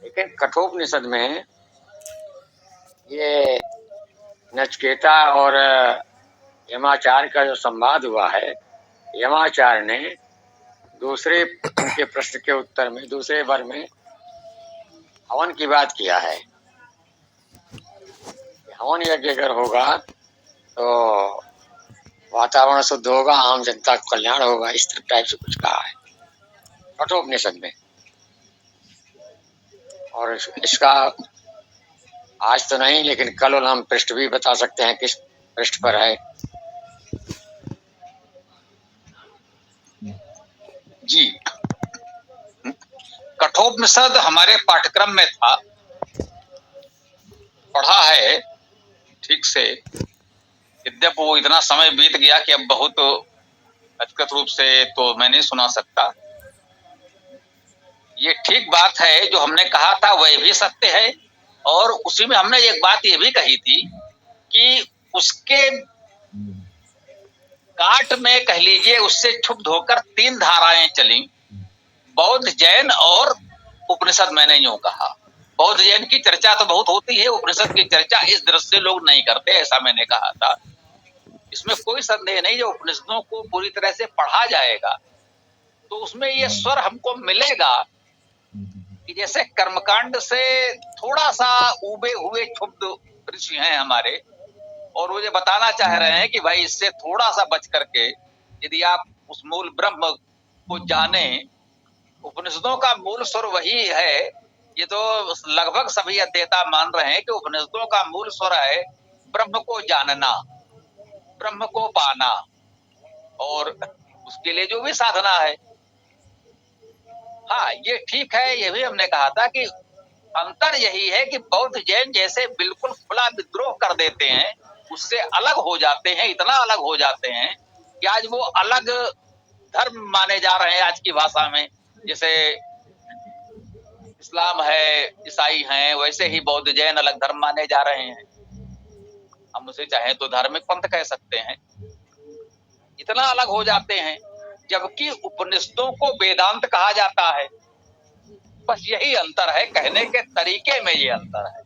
लेकिन कठोपनिषद में ये नचिकेता और यमाचार्य का जो संवाद हुआ है, यमाचार्य ने दूसरे उनके प्रश्न के उत्तर में दूसरे वर में हवन की बात किया है। हवन यज्ञ अगर होगा तो वातावरण शुद्ध होगा, आम जनता का कल्याण होगा, इस टाइप से कुछ कहा है कठोपनिषद में। और इसका आज तो नहीं, लेकिन कल हम पृष्ठ भी बता सकते हैं किस पृष्ठ पर है। जी, कठोपनिषद हमारे पाठ्यक्रम में था, पढ़ा है ठीक से। यद्यप वो इतना समय बीत गया कि अब बहुत अधिकृत रूप से तो मैं नहीं सुना सकता। ये ठीक बात है, जो हमने कहा था वह भी सत्य है। और उसी में हमने एक बात ये भी कही थी कि उसके काट में कह लीजिए उससे क्षुब्ध होकर 3 धाराएं चली, बौद्ध, जैन और उपनिषद। मैंने यूं कहा, बौद्ध जैन की चर्चा तो बहुत होती है, उपनिषद की चर्चा इस दृष्टि से लोग नहीं करते, ऐसा मैंने कहा था। इसमें कोई संदेह नहीं, जो उपनिषदों को पूरी तरह से पढ़ा जाएगा तो उसमें ये स्वर हमको मिलेगा कि जैसे कर्मकांड से थोड़ा सा उबे हुए क्षुब्ध ऋषि हैं हमारे, और वो ये बताना चाह रहे हैं कि भाई इससे थोड़ा सा बच करके यदि आप उस मूल ब्रह्म को जाने। उपनिषदों का मूल स्वर वही है। ये तो लगभग सभी अध्येता मान रहे हैं कि उपनिषदों का मूल स्वर है ब्रह्म को जानना, ब्रह्म को पाना, और उसके लिए जो भी साधना है। हाँ, ये ठीक है। ये भी हमने कहा था कि अंतर यही है कि बौद्ध जैन जैसे बिल्कुल खुला विद्रोह कर देते हैं, उससे अलग हो जाते हैं, इतना अलग हो जाते हैं कि आज वो अलग धर्म माने जा रहे हैं आज की भाषा में। जैसे इस्लाम है, ईसाई हैं, वैसे ही बौद्ध जैन अलग धर्म माने जा रहे हैं। हम उसे चाहें तो धार्मिक पंथ कह सकते हैं, इतना अलग हो जाते हैं। जबकि उपनिषदों को वेदांत कहा जाता है। बस यही अंतर है, कहने के तरीके में ये अंतर है।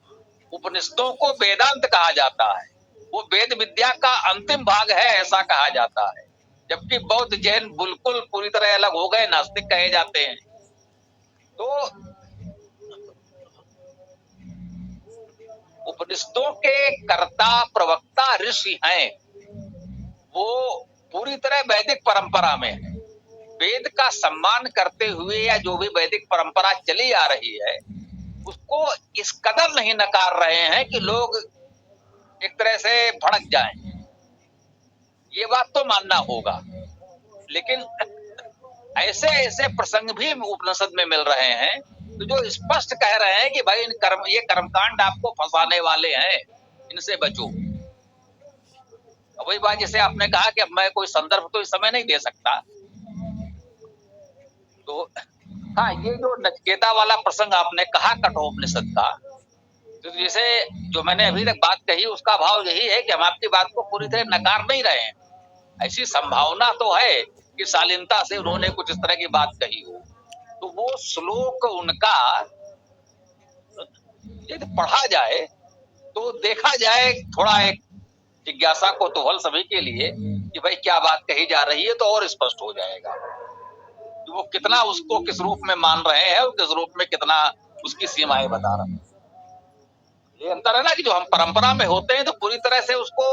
उपनिषदों को वेदांत कहा जाता है, वो वेद विद्या का अंतिम भाग है, ऐसा कहा जाता है। जबकि बौद्ध जैन बिल्कुल पूरी तरह अलग हो गए, नास्तिक कहे जाते हैं। तो उपनिषदों के कर्ता प्रवक्ता ऋषि हैं, वो पूरी तरह वैदिक परंपरा में है। वेद का सम्मान करते हुए या जो भी वैदिक परंपरा चली आ रही है उसको इस कदर नहीं नकार रहे हैं कि लोग एक तरह से भड़क जाएं। ये बात तो मानना होगा। लेकिन ऐसे ऐसे प्रसंग भी उपनिषद में मिल रहे हैं तो जो स्पष्ट कह रहे हैं कि भाई ये कर्मकांड आपको फंसाने वाले हैं, इनसे बचो। वही बात जैसे आपने कहा कि अब मैं कोई संदर्भ तो इस समय नहीं दे सकता। तो हाँ, ये जो नचिकेता वाला प्रसंग आपने कहा कठोपनिषद का, तो जैसे जो मैंने अभी तक बात कही उसका भाव यही है कि हम आपकी बात को पूरी तरह नकार नहीं रहे हैं। ऐसी संभावना तो है कि शालीनता से उन्होंने कुछ इस तरह की बात कही हो। तो वो श्लोक उनका यदि पढ़ा जाए तो देखा जाए, थोड़ा एक जिज्ञासा को तो हल सभी के लिए कि भाई क्या बात कही जा रही है, तो और स्पष्ट हो जाएगा कि वो कितना उसको किस रूप में मान रहे हैं और किस रूप में कितना उसकी सीमाएं बता रहे हैं। ये अंतर है ना कि जो हम परंपरा में होते हैं तो पूरी तरह से उसको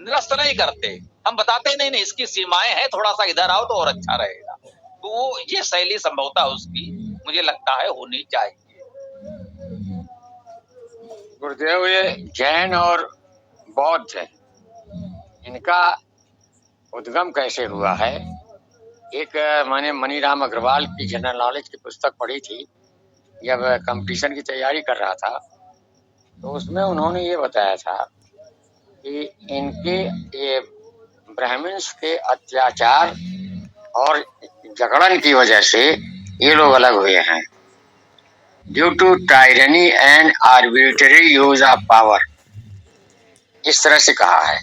निरस्त नहीं करते, हम बताते नहीं नहीं इसकी सीमाएं हैं, थोड़ा सा इधर आओ तो और अच्छा रहेगा। तो ये शैली संभवतः उसकी मुझे लगता है होनी चाहिए। गुरुदेव, ये जैन और बौद्ध, इनका उद्गम कैसे हुआ है? एक मैंने मनीराम अग्रवाल की जनरल नॉलेज की पुस्तक पढ़ी थी जब कंपटीशन की तैयारी कर रहा था, तो उसमें उन्होंने ये बताया था कि इनके ये ब्राह्मण्स के अत्याचार और जगड़न की वजह से ये लोग अलग हुए हैं, due to tyranny and arbitrary use of power, इस तरह से कहा है।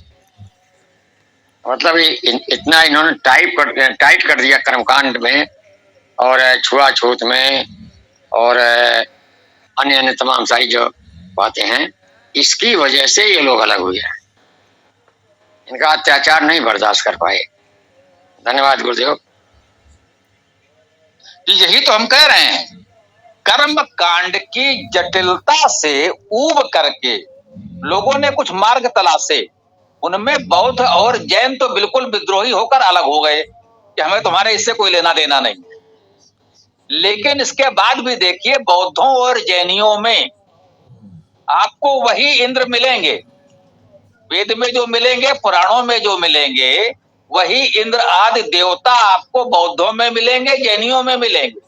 मतलब इतना इन्होंने टाइट कर दिया कर्मकांड में और छुआछूत में और अन्य अन्य तमाम सारी जो बातें हैं, इसकी वजह से ये लोग अलग हुए हैं। इनका अत्याचार नहीं बर्दाश्त कर पाए। धन्यवाद गुरुदेव। यही तो हम कह रहे हैं, कर्म कांड की जटिलता से ऊब करके लोगों ने कुछ मार्ग तलाशे, उनमें बौद्ध और जैन तो बिल्कुल विद्रोही होकर अलग हो गए कि हमें तुम्हारे इससे कोई लेना देना नहीं। लेकिन इसके बाद भी देखिए, बौद्धों और जैनियों में आपको वही इंद्र मिलेंगे, वेद में जो मिलेंगे, पुराणों में जो मिलेंगे, वही इंद्र आदि देवता आपको बौद्धों में मिलेंगे, जैनियों में मिलेंगे।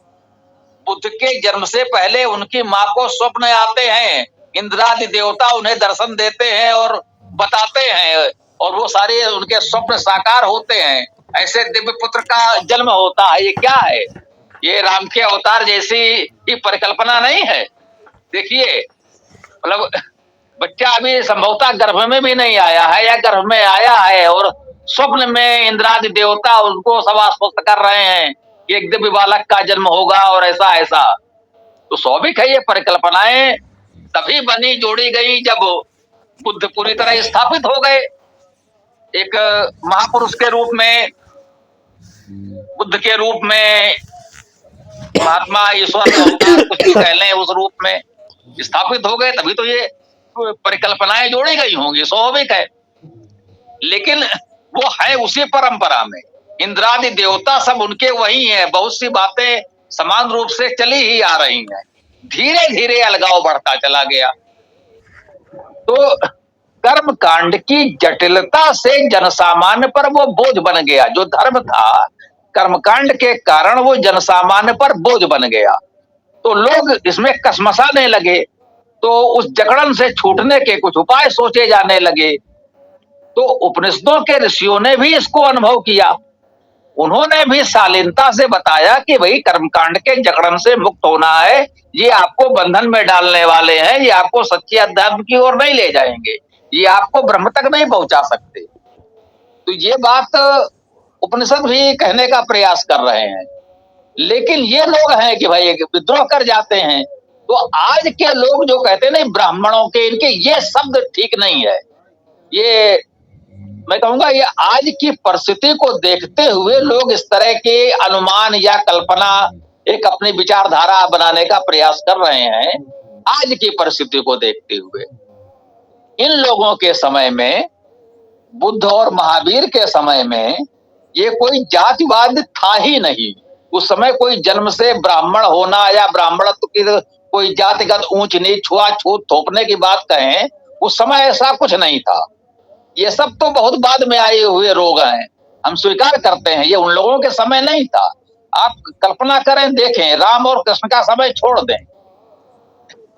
बुद्ध के जन्म से पहले उनकी माँ को स्वप्न आते हैं, इंद्रादि देवता उन्हें दर्शन देते हैं और बताते हैं, और वो सारे उनके स्वप्न साकार होते हैं। ऐसे दिव्य पुत्र का जन्म होता है। ये क्या है? ये राम के अवतार जैसी ही परिकल्पना नहीं है। देखिए, मतलब बच्चा अभी संभवतः गर्भ में भी नहीं आया है, या गर्भ में आया है और स्वप्न में इंद्रादि देवता उनको सब आश्वस्त कर रहे हैं कि एक दिव्य बालक का जन्म होगा और ऐसा ऐसा। तो स्वाभाविक है, ये परिकल्पनाएं तभी बनी जोड़ी गई जब बुद्ध पूरी तरह स्थापित हो गए, एक महापुरुष के रूप में, बुद्ध के रूप में, महात्मा ईश्वर का अवतार कुछ भी कह लें, उस रूप में स्थापित हो गए, तभी तो ये परिकल्पनाएं जोड़ी गई होंगी, स्वाभाविक है। लेकिन वो है उसी परंपरा में, इंद्रादि देवता सब उनके वही हैं, बहुत सी बातें समान रूप से चली ही आ रही हैं। धीरे धीरे अलगाव बढ़ता चला गया। तो कर्म कांड की जटिलता से जनसामान्य पर वो बोझ बन गया। जो धर्म था, कर्मकांड के कारण वो जनसामान्य पर बोझ बन गया। तो लोग इसमें कसमसाने लगे, तो उस जकड़न से छूटने के कुछ उपाय सोचे जाने लगे। तो उपनिषदों के ऋषियों ने भी इसको अनुभव किया। उन्होंने भी शालीनता से बताया कि भाई कर्मकांड के जकड़न से मुक्त होना है, ये आपको बंधन में डालने वाले हैं, ये आपको सच्चे अध्यात्म की ओर नहीं ले जाएंगे, ये आपको ब्रह्म तक नहीं पहुंचा सकते। तो ये बात उपनिषद भी कहने का प्रयास कर रहे हैं। लेकिन ये लोग हैं कि भाई विद्रोह कर जाते हैं। तो आज के लोग जो कहते हैं नहीं ब्राह्मणों के, इनके ये शब्द ठीक नहीं है। ये मैं कहूंगा, ये आज की परिस्थिति को देखते हुए लोग इस तरह के अनुमान या कल्पना एक अपनी विचारधारा बनाने का प्रयास कर रहे हैं। आज की परिस्थिति को देखते हुए इन लोगों के समय में, बुद्ध और महावीर के समय में, ये कोई जातिवाद था ही नहीं। उस समय कोई जन्म से ब्राह्मण होना या ब्राह्मणत्व की कोई जातिगत ऊंच नीच छुआछूत थोपने की बात कहें, उस समय ऐसा कुछ नहीं था। ये सब तो बहुत बाद में आए हुए रोग हैं, हम स्वीकार करते हैं, ये उन लोगों के समय नहीं था। आप कल्पना करें, देखें, राम और कृष्ण का समय छोड़ दें,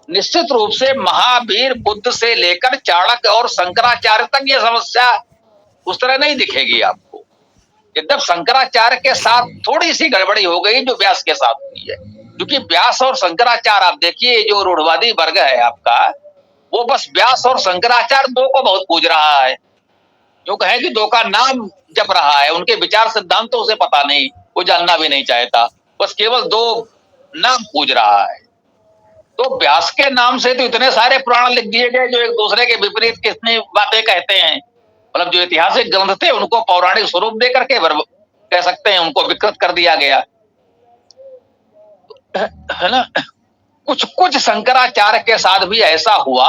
निश्चित रूप से महावीर बुद्ध से लेकर चाणक्य और शंकराचार्य तक ये समस्या उस तरह नहीं दिखेगी आपको। एकदम शंकराचार्य के साथ थोड़ी सी गड़बड़ी हो गई जो व्यास के साथ हुई है, क्योंकि व्यास और शंकराचार्य, आप देखिए जो रूढ़वादी वर्ग है आपका, वो बस व्यास और शंकराचार्य दो को बहुत पूज रहा है। क्यों कहें कि दो का नाम जप रहा है, उनके विचार सिद्धांत तो उसे पता नहीं, वो जानना भी नहीं चाहता, बस केवल दो नाम पूज रहा है। तो व्यास के नाम से तो इतने सारे पुराण लिख दिए गए जो एक दूसरे के विपरीत कितनी बातें कहते हैं। मतलब जो ऐतिहासिक ग्रंथ थे उनको पौराणिक स्वरूप दे करके कह सकते हैं उनको विकृत कर दिया गया है ना। कुछ कुछ शंकराचार्य के साथ भी ऐसा हुआ,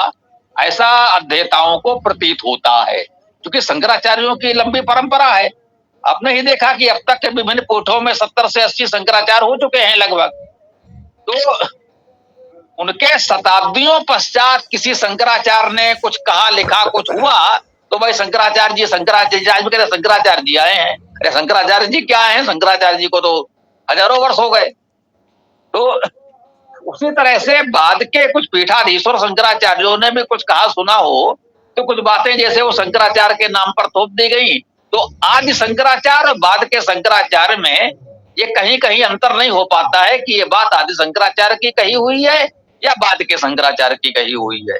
ऐसा अध्येताओं को प्रतीत होता है, क्योंकि शंकराचार्यों की लंबी परंपरा है। आपने ही देखा कि अब तक के विभिन्न पीठों में 70 से 80 शंकराचार्य हो चुके हैं लगभग। तो उनके शताब्दियों पश्चात किसी शंकराचार्य ने कुछ कहा, लिखा, कुछ हुआ, तो भाई शंकराचार्य जी आज भी कहते शंकराचार्य जी आए हैं। अरे शंकराचार्य जी क्या है, शंकराचार्य जी को तो हजारों वर्ष हो गए। तो उसी तरह से बाद के कुछ पीठाधीश्वर शंकराचार्यों ने भी कुछ कहा सुना हो, तो कुछ बातें जैसे वो शंकराचार्य के नाम पर थोप दी गई। तो आदि शंकराचार्य और बाद के शंकराचार्य में ये कहीं कहीं अंतर नहीं हो पाता है कि ये बात आदि शंकराचार्य की कही हुई है या बाद के शंकराचार्य की कही हुई है।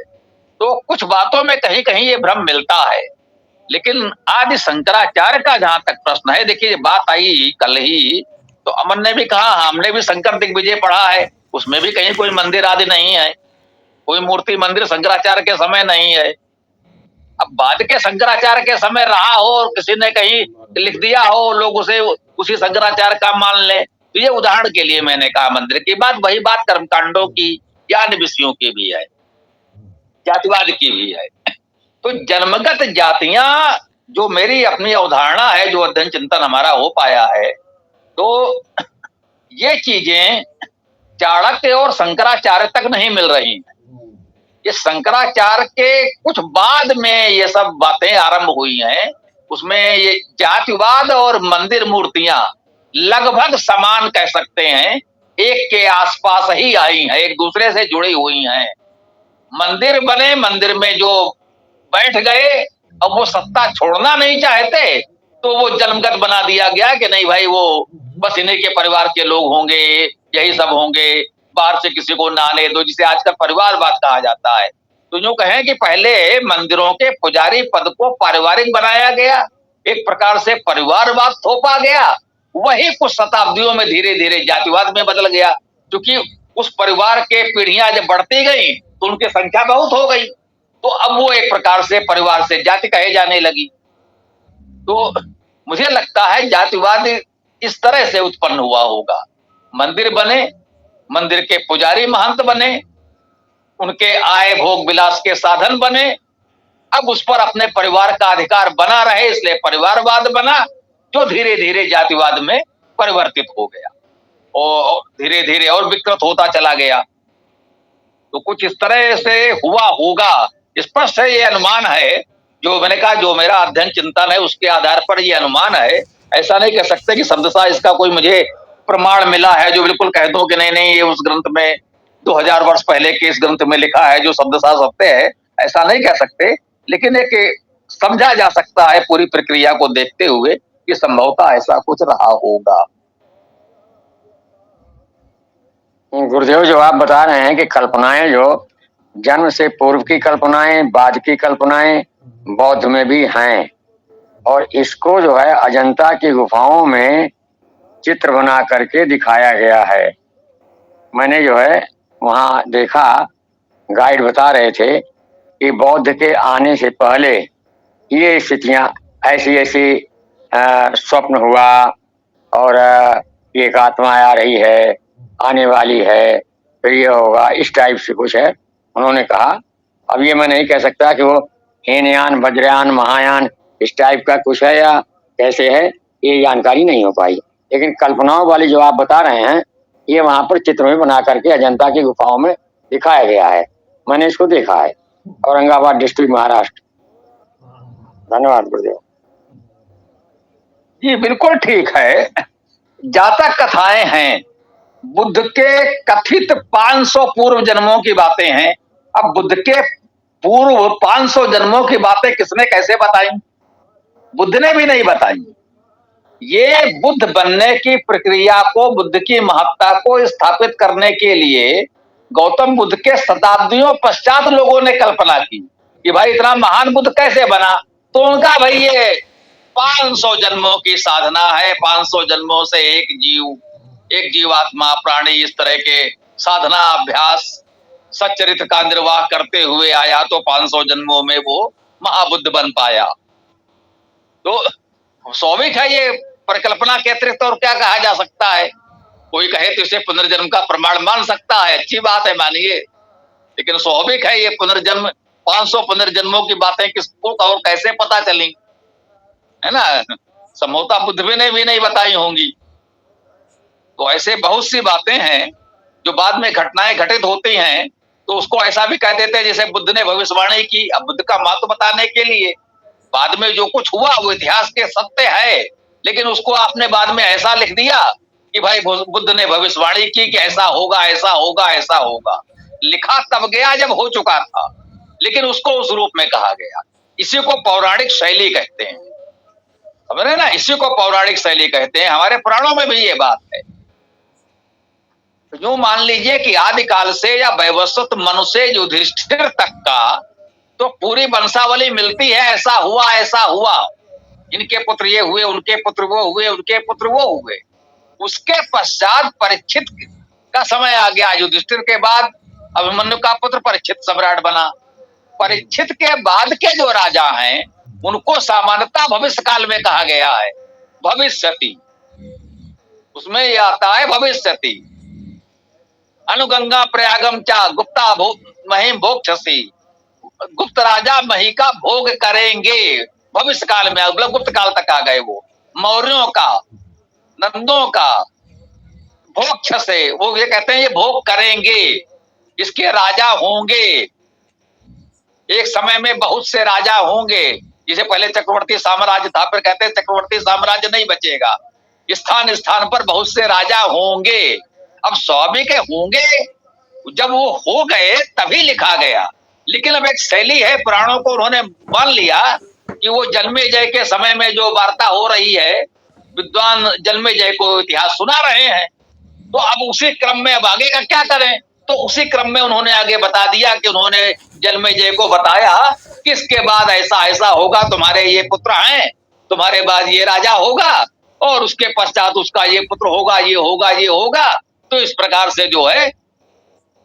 तो कुछ बातों में कहीं कहीं ये भ्रम मिलता है। लेकिन आदि शंकराचार्य का जहां तक प्रश्न है, देखिए बात आई कल ही, तो अमन ने भी कहा, हमने भी शंकर दिग्विजय पढ़ा है, उसमें भी कहीं कोई मंदिर आदि नहीं है। कोई मूर्ति मंदिर शंकराचार्य के समय नहीं है। अब बाद के शंकराचार्य के समय रहा हो और किसी ने कहीं लिख दिया हो, लोग उसे उसी शंकराचार्य का मान ले, तो ये उदाहरण के लिए मैंने कहा मंदिर की बात। वही बात कर्मकांडों की या अन्य विषयों की भी है, जातिवाद की भी है। तो जन्मगत जातियां, जो मेरी अपनी अवधारणा है, जो अध्ययन चिंतन हमारा हो पाया है, तो ये चीजें चाणक्य और शंकराचार्य तक नहीं मिल रही हैं। ये शंकराचार्य के कुछ बाद में ये सब बातें आरंभ हुई हैं। उसमें ये जातिवाद और मंदिर मूर्तियां लगभग समान कह सकते हैं, एक के आसपास ही आई हैं, एक दूसरे से जुड़ी हुई हैं। मंदिर बने, मंदिर में जो बैठ गए, अब वो सत्ता छोड़ना नहीं चाहते, तो वो जन्मगत बना दिया गया कि नहीं भाई, वो बस इन्हीं के परिवार के लोग होंगे, यही सब होंगे, बाहर से किसी को ना आने दो, जिसे आजकल परिवारवाद कहा जाता है। तो यूं कहें कि पहले मंदिरों के पुजारी पद को पारिवारिक बनाया गया, एक प्रकार से परिवारवाद थोपा गया, वही कुछ शताब्दियों में धीरे धीरे जातिवाद में बदल गया। क्योंकि उस परिवार के पीढ़ियां जब बढ़ती गई तो उनकी संख्या बहुत हो गई, तो अब वो एक प्रकार से परिवार से जाति कहे जाने लगी। तो मुझे लगता है जातिवाद इस तरह से उत्पन्न हुआ होगा। मंदिर बने, मंदिर के पुजारी महंत बने, उनके आय भोग विलास के साधन बने, अब उस पर अपने परिवार का अधिकार बना रहे, इसलिए परिवारवाद बना, जो धीरे धीरे जातिवाद में परिवर्तित हो गया और धीरे धीरे और विकृत होता चला गया। तो कुछ इस तरह से हुआ होगा, स्पष्ट है, ये अनुमान है। जो मैंने कहा, जो मेरा अध्ययन चिंतन है उसके आधार पर ये अनुमान है। ऐसा नहीं कह सकते कि शब्दशः इसका कोई मुझे प्रमाण मिला है जो बिल्कुल कह दो कि नहीं नहीं ये उस ग्रंथ में 2000 वर्ष पहले के इस ग्रंथ में लिखा है जो शब्दशः सत्य है, ऐसा नहीं कह सकते। लेकिन एक समझा जा सकता है पूरी प्रक्रिया को देखते हुए कि संभवतः ऐसा कुछ रहा होगा। गुरुदेव, जो आप बता रहे हैं कि कल्पनाएं, जो जन्म से पूर्व की कल्पनाएं, बाद की कल्पनाएं बौद्ध में भी हैं, और इसको जो है अजंता की गुफाओं में चित्र बना करके दिखाया गया है। मैंने जो है वहाँ देखा, गाइड बता रहे थे कि बौद्ध के आने से पहले ये स्थितियां ऐसी ऐसी स्वप्न हुआ, और एक आत्मा आ रही है, आने वाली है, फिर ये होगा, इस टाइप से कुछ है उन्होंने कहा। अब ये मैं नहीं कह सकता कि वो हीनयान, वज्रयान, महायान इस टाइप का कुछ है या कैसे है, ये जानकारी नहीं हो पाई। लेकिन कल्पनाओं वाली जो आप बता रहे हैं, ये वहां पर चित्र में बना करके अजंता की गुफाओं में दिखाया गया है। मैंने इसको देखा है, औरंगाबाद डिस्ट्रिक्ट, महाराष्ट्र। धन्यवाद गुरुदेव। ये बिल्कुल ठीक है। जातक कथाएं हैं, बुद्ध के कथित 500 पूर्व जन्मों की बातें हैं। अब बुद्ध के पूर्व 500 जन्मों की बातें किसने कैसे बताई? बुद्ध ने भी नहीं बताई। ये बुद्ध बनने की प्रक्रिया को, बुद्ध की महत्ता को स्थापित करने के लिए गौतम बुद्ध के शताब्दियों पश्चात लोगों ने कल्पना की कि भाई इतना महान बुद्ध कैसे बना। तो उनका भाई ये 500 जन्मों की साधना है, 500 जन्मों से एक जीवात्मा प्राणी इस तरह के साधना अभ्यास सच्चरित्र का निर्वाह करते हुए आया, तो 500 जन्मों में वो महाबुद्ध बन पाया। तो स्वाभाविक है, ये परिकल्पना के अतिरिक्त और क्या कहा जा सकता है। कोई कहे तो इसे पुनर्जन्म का प्रमाण मान सकता है, अच्छी बात है, मानिए। लेकिन स्वाभाविक है, ये पुनर्जन्म, 500 पुनर्जन्मों की बातें किसको और कैसे पता चली, है ना? संभवतः बुद्ध ने भी नहीं बताई होंगी। तो ऐसे बहुत सी बातें हैं जो बाद में घटनाएं घटित होती हैं, तो उसको ऐसा भी कह देते हैं जैसे बुद्ध ने भविष्यवाणी की। अब बुद्ध का महत्व बताने के लिए बाद में जो कुछ हुआ वो इतिहास के सत्य है, लेकिन उसको आपने बाद में ऐसा लिख दिया कि भाई बुद्ध ने भविष्यवाणी की कि ऐसा होगा, ऐसा होगा, ऐसा होगा। लिखा तब गया जब हो चुका था, लेकिन उसको उस रूप में कहा गया। इसी को पौराणिक शैली कहते हैं, समझ रहे ना? इसी को पौराणिक शैली कहते हैं। हमारे पुराणों में भी ये बात है। यूं मान लीजिए कि आदिकाल से या वैवस्वत मनुष्य युधिष्ठिर तक का तो पूरी वंशावली मिलती है, ऐसा हुआ, ऐसा हुआ, इनके पुत्र ये हुए, उनके पुत्र वो हुए, उनके पुत्र वो हुए। उसके पश्चात परीक्षित का समय आ गया, युधिष्ठिर के बाद अभिमन्यु का पुत्र परीक्षित सम्राट बना। परीक्षित के बाद के जो राजा हैं उनको सामान्यतः भविष्य काल में कहा गया है, भविष्यति। उसमें यह आता है भविष्यति। अनुगंगा प्रयागम चा गुप्ता महिम भोक्षसी, गुप्त राजा मही का भोग करेंगे। भविष्य काल में मतलब गुप्त काल तक आ गए वो। मौर्यों का, नंदों का भोक्ष से, वो ये कहते हैं ये भोग करेंगे, इसके राजा होंगे। एक समय में बहुत से राजा होंगे। जिसे पहले चक्रवर्ती साम्राज्य था, फिर कहते हैं चक्रवर्ती साम्राज्य नहीं बचेगा, स्थान स्थान पर बहुत से राजा होंगे। अब स्वाभाविक होंगे, जब वो हो गए तभी लिखा गया। लेकिन अब एक शैली है, पुराणों को उन्होंने मान लिया कि वो जन्मेजय के समय में जो वार्ता हो रही है, विद्वान जन्मेजय को इतिहास सुना रहे हैं, तो अब उसी क्रम में अब आगे का क्या करें। तो उसी क्रम में उन्होंने आगे बता दिया कि उन्होंने जन्मेजय को बताया कि इसके बाद ऐसा ऐसा होगा, तुम्हारे ये पुत्र हैं, तुम्हारे बाद ये राजा होगा, और उसके पश्चात उसका ये पुत्र होगा, ये होगा, ये होगा। तो इस प्रकार से जो है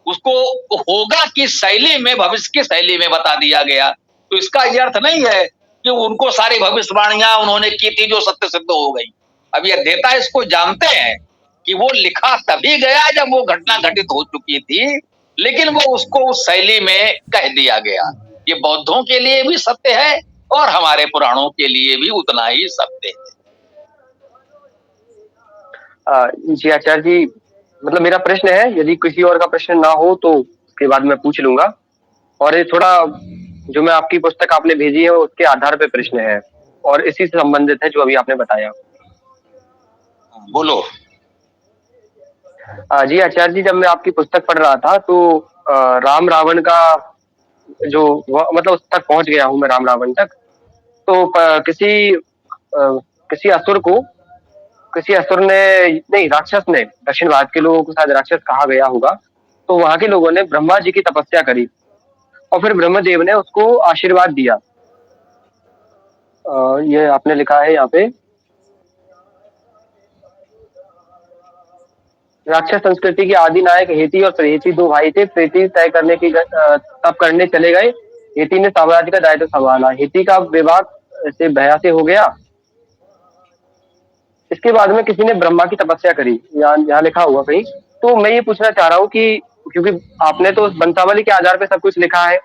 उसको होगा की शैली में, भविष्य की शैली में बता दिया गया। तो इसका ये अर्थ नहीं है कि उनको सारी भविष्यवाणियां उन्होंने की थी जो सत्य सिद्ध हो गई। अब ये अध्येता इसको जानते हैं कि वो लिखा तभी गया जब वो घटना घटित हो चुकी थी, लेकिन वो उसको उस शैली में कह दिया गया। ये बौद्धों के लिए भी सत्य है और हमारे पुराणों के लिए भी उतना ही सत्य है। जी आचार्य जी, मतलब मेरा प्रश्न है, यदि किसी और का प्रश्न ना हो तो उसके बाद मैं पूछ लूंगा। और ये थोड़ा जो मैं आपकी पुस्तक आपने भेजी है उसके आधार पे प्रश्न है और इसी से संबंधित है जो अभी आपने बताया। बोलो। जी आचार्य जी, जब मैं आपकी पुस्तक पढ़ रहा था तो राम रावण का जो मतलब उस तक पहुंच गया हूं मैं, राम रावण तक। तो किसी असुर को, किसी असुर ने, नहीं राक्षस ने, दक्षिण भारत के लोगों को शायद राक्षस कहा गया होगा, तो वहां के लोगों ने ब्रह्मा जी की तपस्या करी और फिर ब्रह्मदेव ने उसको आशीर्वाद दिया। ये आपने लिखा है यहाँ पे, राक्षस संस्कृति के आदि नायक हेती और प्रेती दो भाई थे। प्रेती तय करने की तप करने चले गए। हेती ने साम्राज्य का दायित्व संभाला। हेती का विवाह से भया से हो गया। इसके बाद में किसी ने ब्रह्मा की तपस्या करी, यहाँ लिखा हुआ कहीं। तो मैं ये पूछना चाह रहा हूँ कि क्योंकि आपने तो वंशावली के आधार पे सब कुछ लिखा है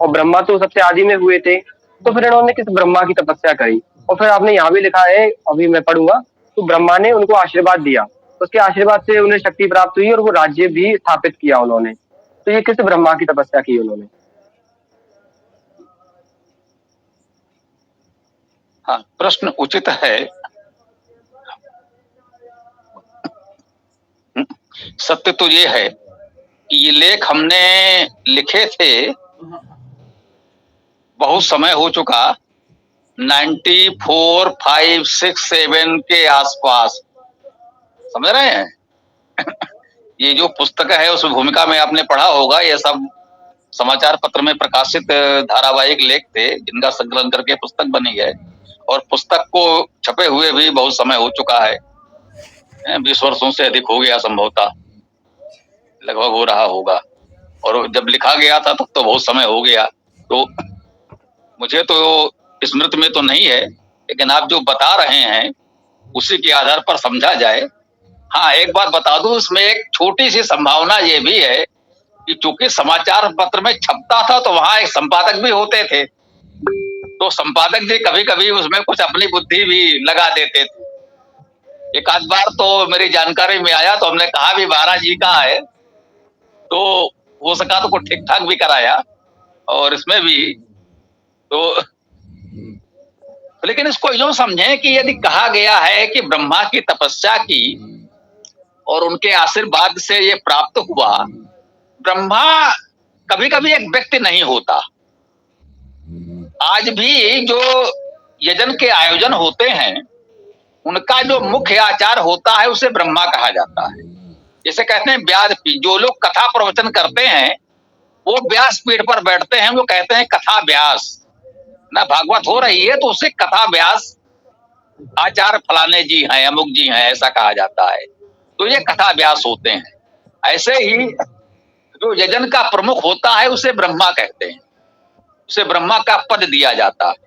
और ब्रह्मा तो सबसे आदि में हुए थे, तो फिर इन्होंने किस ब्रह्मा की तपस्या करी? और फिर आपने यहाँ भी लिखा है, अभी मैं पढ़ूंगा, तो ब्रह्मा ने उनको आशीर्वाद दिया, उसके आशीर्वाद से उन्हें शक्ति प्राप्त हुई और वो राज्य भी स्थापित किया उन्होंने। तो ये किस ब्रह्मा की तपस्या की उन्होंने? हाँ, प्रश्न उचित है। सत्य तो ये है कि ये लेख हमने लिखे थे, बहुत समय हो चुका, 94, 5, 6, 7 के आसपास, समझ रहे हैं। ये जो पुस्तक है उस भूमिका में आपने पढ़ा होगा, ये सब समाचार पत्र में प्रकाशित धारावाहिक लेख थे जिनका संकलन करके पुस्तक बनी है। और पुस्तक को छपे हुए भी बहुत समय हो चुका है, 20 वर्षों से अधिक हो गया संभवतः, लगभग हो रहा होगा। और जब लिखा गया था तब तो बहुत समय हो गया, तो मुझे तो स्मृति में तो नहीं है, लेकिन आप जो बता रहे हैं उसी के आधार पर समझा जाए। हाँ, एक बात बता दूं, इसमें एक छोटी सी संभावना ये भी है कि चूंकि समाचार पत्र में छपता था तो वहां एक संपादक भी होते थे, तो संपादक जी कभी कभी उसमें कुछ अपनी बुद्धि भी लगा देते थे। एक आध बार तो मेरी जानकारी में आया तो हमने कहा भी महाराज जी का है, तो हो सका तो कुछ ठीक ठाक भी कराया। और इसमें भी तो लेकिन इसको यूं समझें कि यदि कहा गया है कि ब्रह्मा की तपस्या की और उनके आशीर्वाद से ये प्राप्त हुआ, ब्रह्मा कभी कभी एक व्यक्ति नहीं होता। आज भी जो यजन के आयोजन होते हैं उनका जो मुख्य आचार होता है उसे ब्रह्मा कहा जाता है। जैसे कहते हैं व्यास पीठ, जो लोग कथा प्रवचन करते हैं वो व्यास पीठ पर बैठते हैं, वो कहते हैं कथा व्यास। ना भागवत हो रही है तो उसे कथा व्यास आचार्य फलाने जी हैं, अमुक जी हैं, ऐसा कहा जाता है। तो ये कथा व्यास होते हैं। ऐसे ही जो यजन का प्रमुख होता है उसे ब्रह्मा कहते हैं, उसे ब्रह्मा का पद दिया जाता है।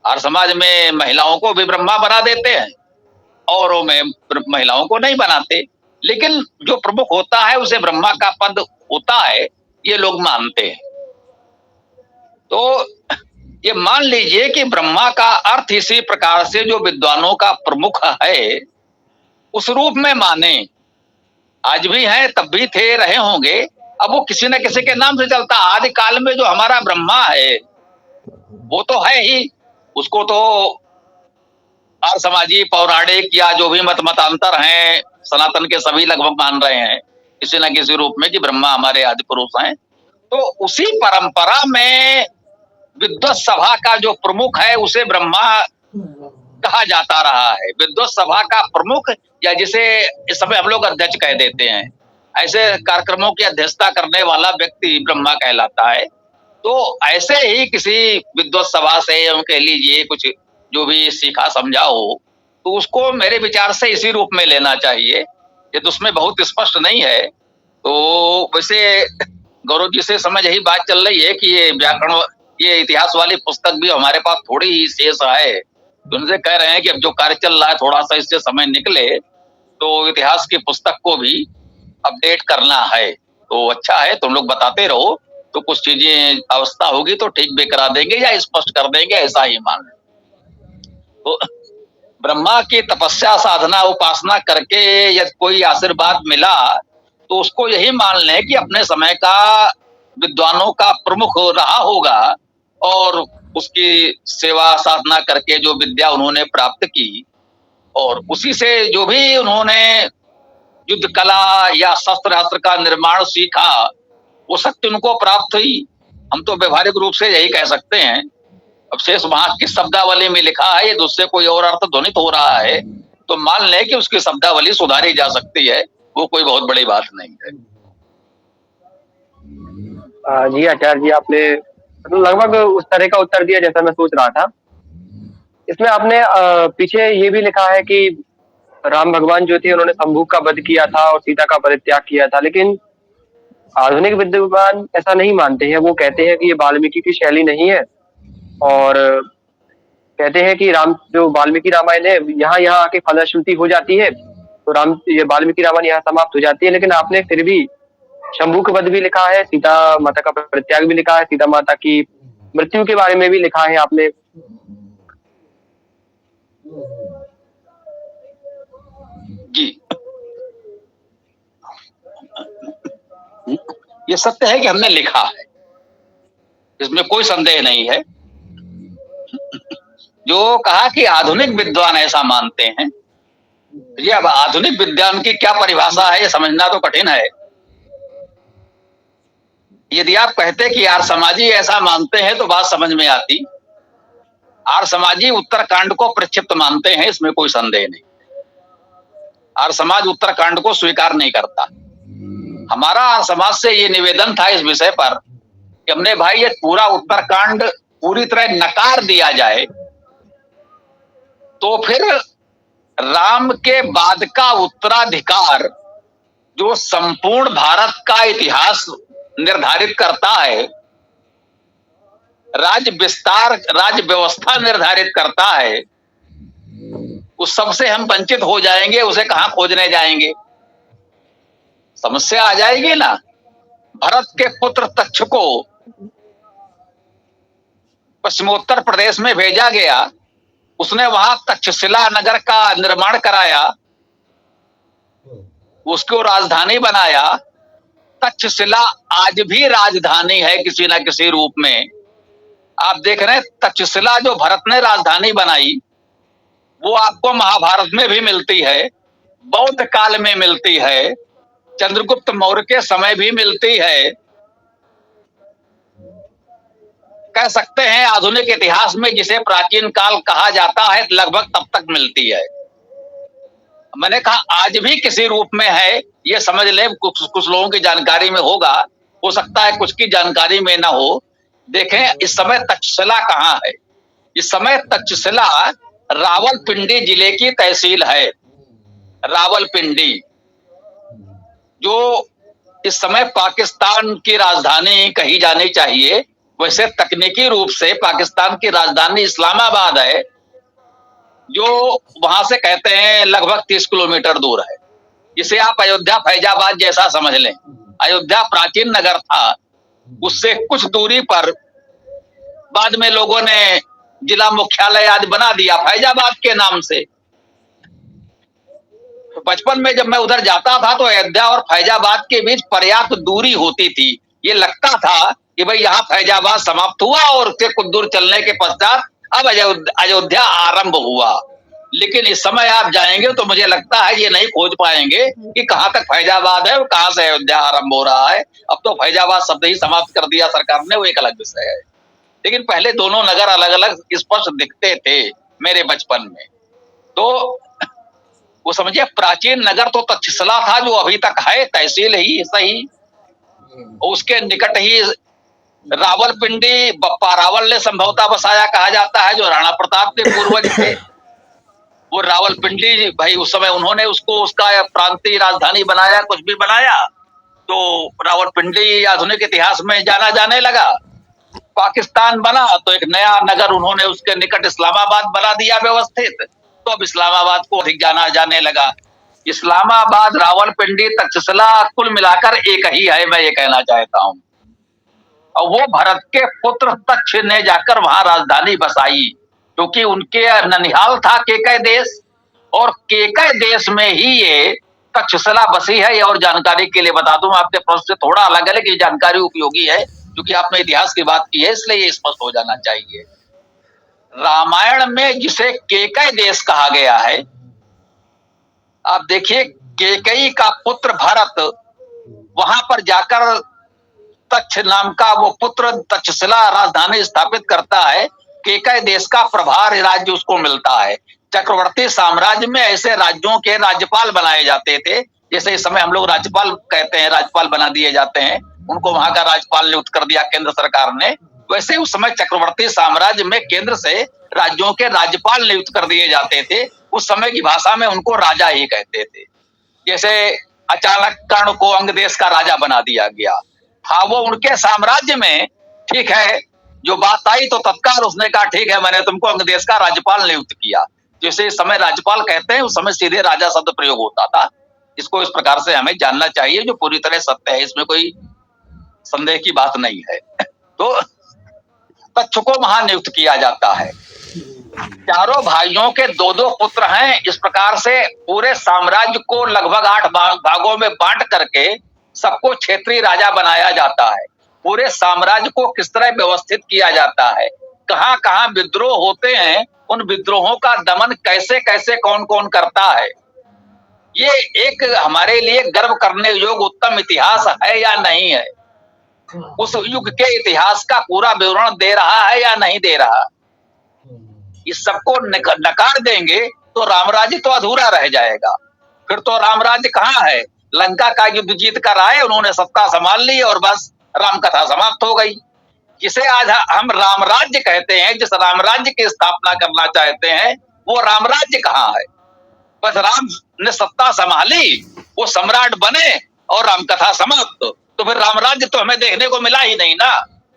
और समाज में महिलाओं को भी ब्रह्मा बना देते हैं, औरों में महिलाओं को नहीं बनाते, लेकिन जो प्रमुख होता है उसे ब्रह्मा का पद होता है, ये लोग मानते हैं। तो ये मान लीजिए कि ब्रह्मा का अर्थ इसी प्रकार से जो विद्वानों का प्रमुख है उस रूप में माने। आज भी है, तब भी थे, रहे होंगे, अब वो किसी न किसी के नाम से चलता। आदि काल में जो हमारा ब्रह्मा है वो तो है ही, उसको तो आर्य समाजी पौराणिक या जो भी मतांतर हैं सनातन के सभी लगभग मान रहे हैं किसी न किसी रूप में कि ब्रह्मा हमारे आदि पुरुष हैं। तो उसी परंपरा में विद्वत सभा का जो प्रमुख है उसे ब्रह्मा कहा जाता रहा है। विद्वत सभा का प्रमुख, या जिसे इस समय हम लोग अध्यक्ष कह देते हैं, ऐसे कार्यक्रमों की अध्यक्षता करने वाला व्यक्ति ब्रह्मा कहलाता है। तो ऐसे ही किसी विद्वत सभा से कह लीजिए कुछ जो भी सीखा समझा हो तो उसको मेरे विचार से इसी रूप में लेना चाहिए। ये तो उसमें बहुत स्पष्ट नहीं है। तो वैसे गौरव जी से समझ यही बात चल रही है कि ये व्याकरण, ये इतिहास वाली पुस्तक भी हमारे पास थोड़ी ही शेष है। तो उनसे कह रहे हैं कि अब जो कार्य चल रहा है थोड़ा सा इससे समय निकले तो इतिहास की पुस्तक को भी अपडेट करना है। तो अच्छा है, तुम लोग बताते रहो, तो कुछ चीजें अवस्था होगी तो ठीक भी करा देंगे या स्पष्ट कर देंगे, ऐसा ही मान। तो ब्रह्मा की तपस्या साधना उपासना करके यदि कोई आशीर्वाद मिला तो उसको यही मान लें कि अपने समय का विद्वानों का प्रमुख रहा होगा, और उसकी सेवा साधना करके जो विद्या उन्होंने प्राप्त की और उसी से जो भी उन्होंने युद्ध कला या शस्त्र अस्त्र का निर्माण सीखा वो शक्ति उनको प्राप्त हुई। हम तो व्यवहारिक रूप से यही कह सकते हैं। अब शेष वहां किस शब्दावली में लिखा है ये दूसरे कोई और अर्थ ध्वनित हो रहा है तो मान लें कि उसकी शब्दावली सुधारी जा सकती है, वो कोई बहुत बड़ी बात नहीं है। जी आचार्य जी, आपने मतलब लगभग उस तरह का उत्तर दिया जैसा मैं सोच रहा था। इसमें आपने पीछे ये भी लिखा है कि राम भगवान जो थे उन्होंने शंभू का वध किया था और सीता का परित्याग किया था, लेकिन आधुनिक विद्वान ऐसा नहीं मानते हैं। वो कहते हैं कि ये वाल्मीकि की शैली नहीं है, और कहते हैं कि राम जो वाल्मीकि रामायण है यहाँ यहाँ आके फलश्रुति हो जाती है, तो ये वाल्मीकि रामायण यहाँ समाप्त हो जाती है। लेकिन आपने फिर भी शंभू का वध भी लिखा है, सीता माता का परित्याग भी लिखा है, सीता माता की मृत्यु के बारे में भी लिखा है आपने। जी, ये सत्य है कि हमने लिखा है, इसमें कोई संदेह नहीं है। जो कहा कि आधुनिक विद्वान ऐसा मानते हैं, ये अब आधुनिक विद्वान की क्या परिभाषा है ये समझना तो कठिन है। यदि आप कहते कि आर्य समाजी ऐसा मानते हैं तो बात समझ में आती। आर्य समाजी उत्तरकांड को प्रक्षिप्त मानते हैं, इसमें कोई संदेह नहीं। आर्य समाज उत्तरकांड को स्वीकार नहीं करता। हमारा आर्य समाज से ये निवेदन था इस विषय पर कि हमने भाई ये पूरा उत्तरकांड पूरी तरह नकार दिया जाए तो फिर राम के बाद का उत्तराधिकार जो संपूर्ण भारत का इतिहास निर्धारित करता है, राज्य विस्तार, राज्य व्यवस्था निर्धारित करता है, उस सबसे हम वंचित हो जाएंगे। उसे कहां खोजने जाएंगे? समस्या आ जाएगी ना। भरत के पुत्र तक्ष को पश्चिमोत्तर प्रदेश में भेजा गया, उसने वहां तक्षशिला नगर का निर्माण कराया, उसको राजधानी बनाया। तक्षशिला आज भी राजधानी है किसी न किसी रूप में। आप देख रहे हैं तक्षशिला जो भरत ने राजधानी बनाई वो आपको महाभारत में भी मिलती है, बौद्ध काल में मिलती है, चंद्रगुप्त मौर्य के समय भी मिलती है। कह सकते हैं आधुनिक इतिहास में जिसे प्राचीन काल कहा जाता है लगभग तब तक मिलती है। मैंने कहा आज भी किसी रूप में है, ये समझ ले। कुछ लोगों की जानकारी में होगा, हो सकता है कुछ की जानकारी में ना हो। देखें इस समय तक्षशिला कहाँ है। इस समय तक्षशिला रावलपिंडी जिले की तहसील है। रावलपिंडी जो इस समय पाकिस्तान की राजधानी कही जानी चाहिए। वैसे तकनीकी रूप से पाकिस्तान की राजधानी इस्लामाबाद है, जो वहां से कहते हैं लगभग 30 किलोमीटर दूर है। जिसे आप अयोध्या फैजाबाद जैसा समझ लें। अयोध्या प्राचीन नगर था, उससे कुछ दूरी पर बाद में लोगों ने जिला मुख्यालय आज बना दिया फैजाबाद के नाम से। बचपन में जब मैं उधर जाता था तो अयोध्या और फैजाबाद के बीच पर्याप्त दूरी होती थी। ये लगता था कि भाई यहाँ फैजाबाद समाप्त हुआ और उससे कुछ दूर चलने के पश्चात अब अयोध्या आरंभ हुआ। लेकिन इस समय आप जाएंगे तो मुझे लगता है ये नहीं खोज पाएंगे कि कहाँ तक फैजाबाद है और कहाँ से अयोध्या आरंभ हो रहा है। अब तो फैजाबाद शब्द ही समाप्त कर दिया सरकार ने, वो एक अलग विषय है। लेकिन पहले दोनों नगर अलग अलग स्पष्ट दिखते थे मेरे बचपन में। तो वो समझिए प्राचीन नगर तो तक्षशिला था, जो अभी तक है, तहसील ही सही। उसके निकट ही रावलपिंडी बप्पा रावल ने संभवतः बसाया कहा जाता है, जो राणा प्रताप के पूर्वज थे। वो रावलपिंडी भाई उस समय उन्होंने उसको उसका प्रांतीय राजधानी बनाया, कुछ भी बनाया, तो रावलपिंडी आधुनिक इतिहास में जाना जाने लगा। पाकिस्तान बना तो एक नया नगर उन्होंने उसके निकट इस्लामाबाद बना दिया व्यवस्थित, तो अब इस्लामाबाद को अधिक जाना जाने लगा। इस्लामाबाद, रावलपिंडी, तक्षशिला कुल मिलाकर एक ही है, मैं ये कहना चाहता हूँ। और वो भरत के पुत्र तक्ष ने जाकर वहां राजधानी बसाई, क्योंकि उनके ननिहाल था केकय देश, और केकय देश में ही ये तक्षशिला बसी है। और जानकारी के लिए बता दूं, आपके प्रश्न से थोड़ा अलग है लेकिन जानकारी उपयोगी है, क्योंकि आपने इतिहास की बात की है, इसलिए ये स्पष्ट हो जाना चाहिए। रामायण में जिसे केकय देश कहा गया है, आप देखिए केकई का पुत्र भरत वहां पर जाकर तक्ष नाम का वो पुत्र तक्षशिला राजधानी स्थापित करता है। केकय देश का प्रभार राज्य उसको मिलता है। चक्रवर्ती साम्राज्य में ऐसे राज्यों के राज्यपाल बनाए जाते थे, जैसे इस समय हम लोग राज्यपाल कहते हैं, राज्यपाल बना दिए जाते हैं, उनको वहां का राज्यपाल नियुक्त कर दिया केंद्र सरकार ने। वैसे उस समय चक्रवर्ती साम्राज्य में केंद्र से राज्यों के राज्यपाल नियुक्त कर दिए जाते थे। उस समय की भाषा में उनको राजा ही कहते थे। जैसे अचानक कर्ण को अंग देश का राजा बना दिया गया, हाँ वो उनके साम्राज्य में ठीक है, जो बात आई तो तत्काल उसने कहा ठीक है, मैंने तुमको अंग देश का राज्यपाल नियुक्त किया। जैसे इस समय राज्यपाल कहते हैं, उस समय सीधे राजा शब्द प्रयोग होता था। इसको इस प्रकार से हमें जानना चाहिए, जो पूरी तरह सत्य है, इसमें कोई संदेह की बात नहीं है। तो तक्ष को वहां नियुक्त किया जाता है। चारों भाइयों के दो दो पुत्र हैं। इस प्रकार से पूरे साम्राज्य को लगभग 8 भागों में बांट करके सबको क्षेत्रीय राजा बनाया जाता है। पूरे साम्राज्य को किस तरह व्यवस्थित किया जाता है, कहां कहां विद्रोह होते हैं, उन विद्रोहों का दमन कैसे कैसे कौन कौन करता है, ये एक हमारे लिए गर्व करने योग्य उत्तम इतिहास है या नहीं है। उस युग के इतिहास का पूरा विवरण दे रहा है या नहीं दे रहा। इस सबको नकार देंगे तो रामराज्य तो अधूरा रह जाएगा। फिर तो रामराज्य कहाँ है? लंका का युद्ध जीत कर आए, उन्होंने सत्ता संभाल ली और बस राम कथा समाप्त हो गई। जिसे आज हम रामराज्य कहते हैं, जिस रामराज्य की स्थापना करना चाहते हैं, वो रामराज्य कहाँ है? बस राम ने सत्ता संभाली, वो सम्राट बने और राम कथा समाप्त। तो फिर रामराज्य तो हमें देखने को मिला ही नहीं ना।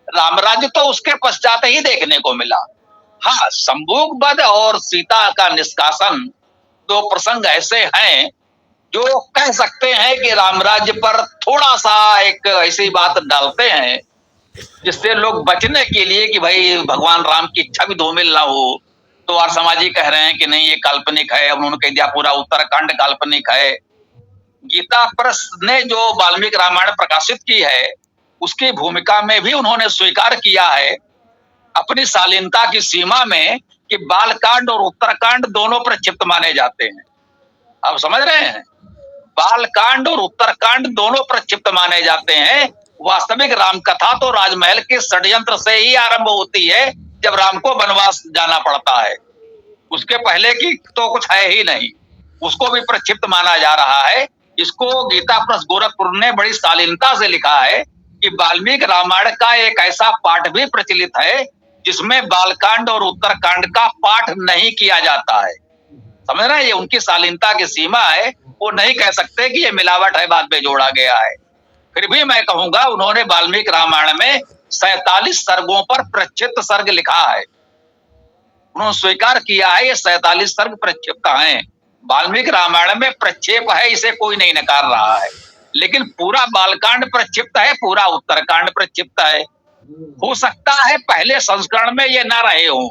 रामराज्य तो उसके पश्चात ही देखने को मिला। हाँ, संभोग वध और सीता का निष्कासन दो प्रसंग ऐसे हैं जो कह सकते हैं कि रामराज्य पर थोड़ा सा एक ऐसी बात डालते हैं जिससे लोग बचने के लिए कि भाई भगवान राम की इच्छा भी धूमिल ना हो। तो आर्य समाजी कह रहे हैं कि नहीं ये काल्पनिक है। उन्होंने कह दिया पूरा उत्तराखंड काल्पनिक है। गीता प्रेस ने जो वाल्मीकि रामायण प्रकाशित की है, उसकी भूमिका में भी उन्होंने स्वीकार किया है अपनी शालीनता की सीमा में कि बालकांड और उत्तरकांड दोनों प्रक्षिप्त माने जाते हैं। आप समझ रहे हैं? बालकांड और उत्तरकांड दोनों प्रक्षिप्त माने जाते हैं। वास्तविक राम कथा तो राजमहल के षड्यंत्र से ही आरंभ होती है, जब राम को वनवास जाना पड़ता है। उसके पहले की तो कुछ है ही नहीं, उसको भी प्रक्षिप्त माना जा रहा है। इसको गीता प्रेस गोरखपुर ने बड़ी शालीनता से लिखा है कि वाल्मीकि रामायण का एक ऐसा पाठ भी प्रचलित है जिसमें बालकांड और उत्तरकांड का पाठ नहीं किया जाता है। समझ रहे हैं? ये उनकी शालीनता की सीमा है। वो नहीं कह सकते कि ये मिलावट है, बाद में जोड़ा गया है। फिर भी मैं कहूंगा उन्होंने वाल्मीकि रामायण में 47 सर्गों पर प्रक्षिप्त सर्ग लिखा है। उन्होंने स्वीकार किया है ये 47 सर्ग प्रक्षिप्त हैं। वाल्मीकि रामायण में प्रक्षेप है, इसे कोई नहीं नकार रहा है, लेकिन पूरा बालकांड प्रक्षिप्त है, पूरा उत्तरकांड प्रक्षिप्त है। हो सकता है पहले संस्करण में ये ना रहे हों,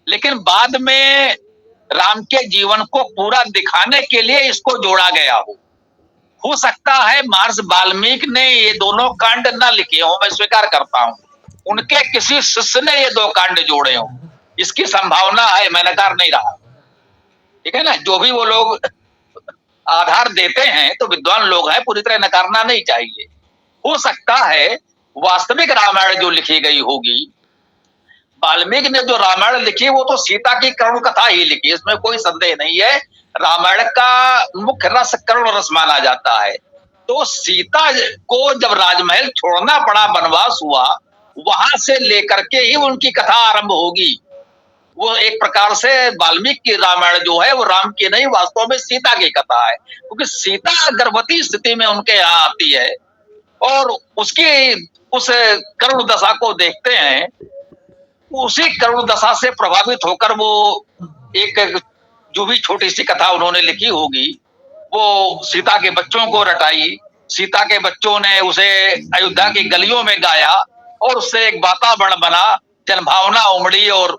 लेकिन बाद में राम के जीवन को पूरा दिखाने के लिए इसको जोड़ा गया हो सकता है महर्षि वाल्मीकि ने ये दोनों कांड न लिखे हों, मैं स्वीकार करता हूं, उनके किसी शिष्य ने ये दो कांड जोड़े हों, इसकी संभावना है, मैं नकार नहीं रहा। ठीक है ना, जो भी वो लोग आधार देते हैं तो विद्वान लोग हैं, पूरी तरह नकारना नहीं चाहिए। हो सकता है वास्तविक रामायण जो लिखी गई होगी, वाल्मीकि ने जो रामायण लिखी वो तो सीता की करुण कथा ही लिखी, इसमें कोई संदेह नहीं है। रामायण का मुख्य रस करुण रस माना जाता है। तो सीता को जब राजमहल छोड़ना पड़ा, वनवास हुआ, वहां से लेकर के ही उनकी कथा आरंभ होगी। वो एक प्रकार से वाल्मीकि की रामायण जो है वो राम की नहीं, वास्तव में सीता की कथा है, क्योंकि सीता गर्भवती स्थिति में उनके यहाँ आती है और उसकी उस करुण दशा को देखते हैं। उसी करुण दशा से प्रभावित होकर वो एक जो भी छोटी सी कथा उन्होंने लिखी होगी वो सीता के बच्चों को रटाई। सीता के बच्चों ने उसे अयोध्या की गलियों में गाया और उससे एक वातावरण बना, जनभावना उमड़ी और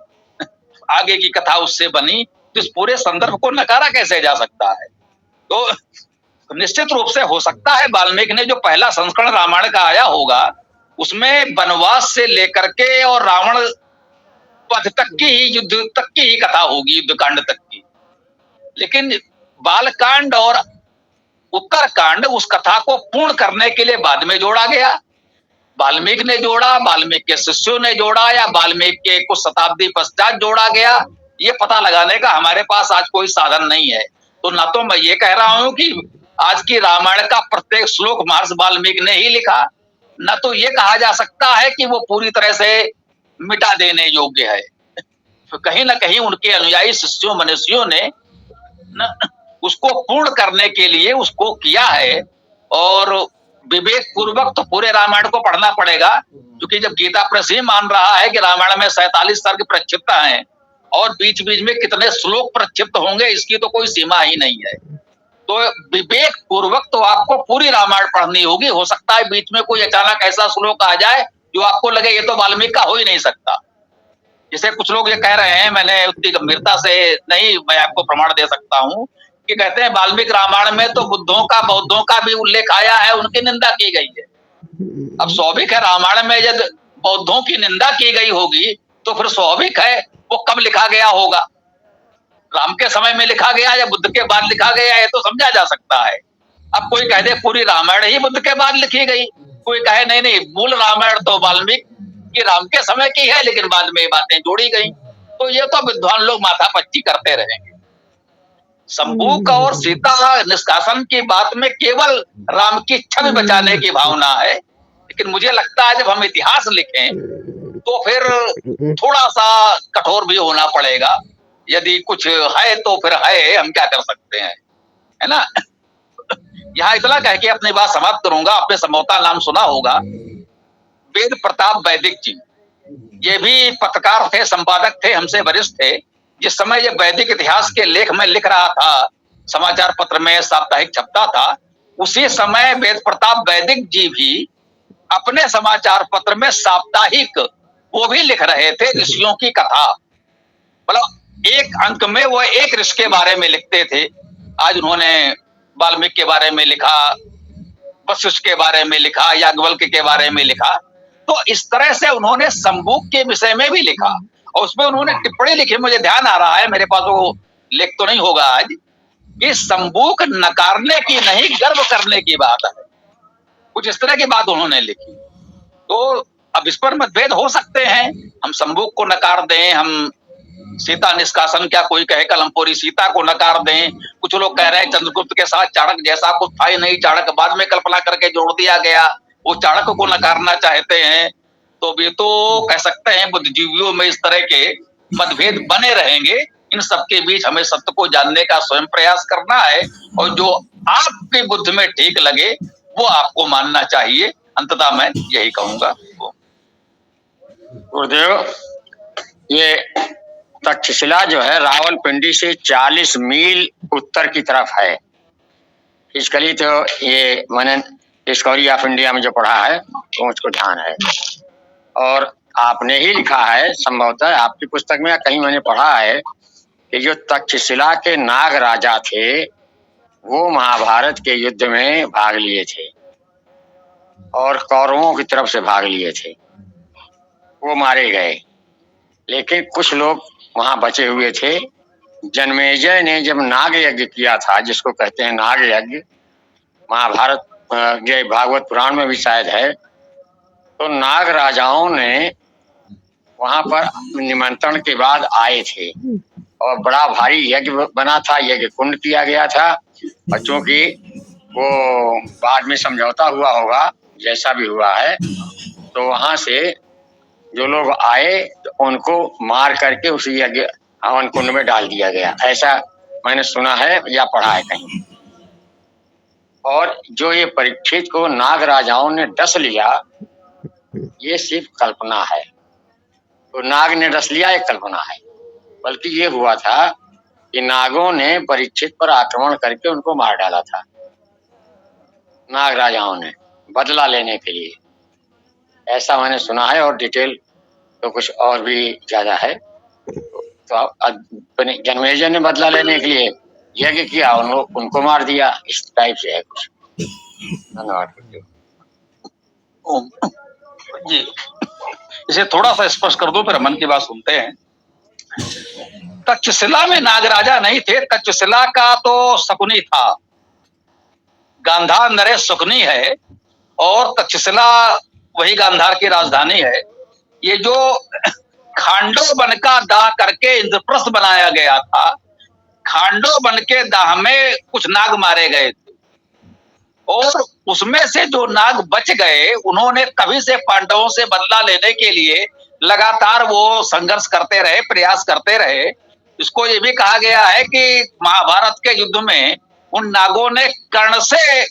आगे की कथा उससे बनी। तो इस पूरे संदर्भ को नकारा कैसे जा सकता है? तो निश्चित रूप से हो सकता है वाल्मीकि ने जो पहला संस्करण रामायण का आया होगा उसमें वनवास से लेकर के और रावण वध तक की ही, युद्ध तक की ही कथा होगी, युद्धकांड तक की। लेकिन बालकांड और उत्तरकांड उस कथा को पूर्ण करने के लिए बाद में जोड़ा गया। वाल्मीकि ने जोड़ा, वाल्मीकि के शिष्यों ने जोड़ा, या वाल्मीकि के कुछ शताब्दी पश्चात जोड़ा गया, ये पता लगाने का हमारे पास आज कोई साधन नहीं है। तो ना तो मैं ये कह रहा हूं कि आज की रामायण का प्रत्येक श्लोक महर्षि वाल्मीकि ने ही लिखा, न तो ये कहा जा सकता है कि वो पूरी तरह से मिटा देने योग्य है। तो कहीं ना कहीं उनके अनुयायी शिष्यों मनुष्यों ने उसको पूर्ण करने के लिए उसको किया है। और विवेक पूर्वक तो पूरे रामायण को पढ़ना पड़ेगा, क्योंकि जब गीता प्रेस ही मान रहा है कि रामायण में 47 सर्ग प्रक्षिप्त हैं और बीच बीच में कितने श्लोक प्रक्षिप्त होंगे इसकी तो कोई सीमा ही नहीं है। तो विवेक पूर्वक तो आपको पूरी रामायण पढ़नी होगी। हो सकता है बीच में कोई अचानक ऐसा श्लोक आ जाए जो आपको लगे ये तो वाल्मीकि का हो ही नहीं सकता। जैसे कुछ लोग ये कह रहे हैं, मैंने उतनी गंभीरता से नहीं, मैं आपको प्रमाण दे सकता हूं कि कहते हैं वाल्मीकि रामायण में तो बुद्धों का बौद्धों का भी उल्लेख आया है, उनकी निंदा की गई है। अब स्वाभाविक है रामायण में जब बौद्धों की निंदा की गई होगी तो फिर स्वाभाविक है वो कब लिखा गया होगा, राम के समय में लिखा गया या बुद्ध के बाद लिखा गया, ये तो समझा जा सकता है। अब कोई कह दे पूरी रामायण ही बुद्ध के बाद लिखी गई, कोई कहे नहीं नहीं मूल रामायण तो वाल्मीकि कि राम के समय की है लेकिन बाद में ये बातें जोड़ी गई। तो ये तो विद्वान लोग माथापच्ची करते रहेंगे। संबूक और सीता निष्कासन की बात में केवल राम की छवि बचाने की भावना है, लेकिन मुझे लगता है जब हम इतिहास लिखें तो फिर थोड़ा सा कठोर भी होना पड़ेगा। यदि कुछ है तो फिर है, हम क्या कर सकते हैं, है ना। यहाँ इतना कह के अपनी बात समाप्त करूंगा। आपने समझौता नाम सुना होगा, वेद प्रताप वैदिक जी, ये भी पत्रकार थे, संपादक थे, हमसे वरिष्ठ थे। जिस समय ये वैदिक इतिहास के लेख में लिख रहा था, समाचार पत्र में साप्ताहिक छपता था, उसी समय वेद प्रताप वैदिक जी भी अपने समाचार पत्र में साप्ताहिक वो भी लिख रहे थे ऋषियों की कथा। मतलब एक अंक में वो एक ऋषि के बारे में लिखते थे। आज उन्होंने वाल्मीकि के बारे में लिखा, वशिष्ठ के बारे में लिखा, याज्ञवल्क्य के बारे में लिखा। तो इस तरह से उन्होंने संबूक के विषय में भी लिखा और उसमें उन्होंने टिप्पणी लिखी। मुझे ध्यान आ रहा है, मेरे पास वो लेख तो नहीं होगा आज, कि संबूक नकारने की नहीं गर्व करने की बात है, कुछ इस तरह की बात उन्होंने लिखी। तो अब इस पर मतभेद हो सकते हैं, हम संबूक को नकार दें, हम सीता निष्कासन, क्या कोई कहे कलमपुरी सीता को नकार दें। कुछ लोग कह रहे हैं चंद्रगुप्त के साथ चाणक्य जैसा कुछ था ही नहीं, चाणक्य बाद में कल्पना करके जोड़ दिया गया, वो चाणक्य को नकारना चाहते हैं। तो वे तो कह सकते हैं बुद्धिजीवियों में इस तरह के मतभेद बने रहेंगे। इन सबके बीच हमें सत्य को जानने का स्वयं प्रयास करना है और जो आपकी बुद्धि में ठीक लगे वो आपको मानना चाहिए। अंततः मैं यही कहूंगा। गुरुदेव, ये तक्षशिला जो है रावलपिंडी से 40 मील उत्तर की तरफ है। इसके तो ये मैंने डिस्कवरी ऑफ इंडिया में जो पढ़ा है तो मुझको ध्यान है। और आपने ही लिखा है, संभवतः आपकी पुस्तक में या कहीं मैंने पढ़ा है कि जो तक्षशिला के नाग राजा थे वो महाभारत के युद्ध में भाग लिए थे और कौरवों की तरफ से भाग लिए थे, वो मारे गए। लेकिन कुछ लोग वहां बचे हुए थे। जन्मेजय ने जब नाग यज्ञ किया था, जिसको कहते हैं नाग यज्ञ, महाभारत ये भागवत पुराण में भी शायद है, तो नाग राजाओं ने वहां पर निमंत्रण के बाद आए थे और बड़ा भारी यज्ञ बना था, यज्ञ कुंड किया गया था। और चूंकि वो बाद में समझौता हुआ होगा, जैसा भी हुआ है, तो वहां से जो लोग आए तो उनको मार करके उसी यज्ञ हवन कुंड में डाल दिया गया, ऐसा मैंने सुना है या पढ़ा है कहीं। और जो ये परीक्षित को नाग राजाओं ने डस लिया, ये सिर्फ कल्पना है। तो नाग ने डस लिया एक कल्पना है, बल्कि ये हुआ था कि नागों ने परीक्षित पर आक्रमण करके उनको मार डाला था, नाग राजाओं ने, बदला लेने के लिए, ऐसा मैंने सुना है। और डिटेल तो कुछ और भी ज्यादा है। तो जन्मेजय ने बदला लेने के लिए यज्ञ किया, उनको मार दिया, इस टाइप से है कुछ। धन्यवाद जी, इसे थोड़ा सा स्पष्ट कर दो, फिर मन की बात सुनते हैं। तक्षशिला में नागराजा नहीं थे, तक्षशिला का तो शकुनी था। गांधार नरेश शकुनी है और तक्षशिला वही गांधार की राजधानी है। ये जो खांडो वन का दाह करके इंद्रप्रस्थ बनाया गया था, खांडो वन के दाह में कुछ नाग मारे गए थे और उसमें से जो नाग बच गए, उन्होंने कभी से पांडवों से बदला लेने के लिए लगातार वो संघर्ष करते रहे, प्रयास करते रहे। इसको ये भी कहा गया है कि महाभारत के युद्ध में उन नागों ने कर्ण से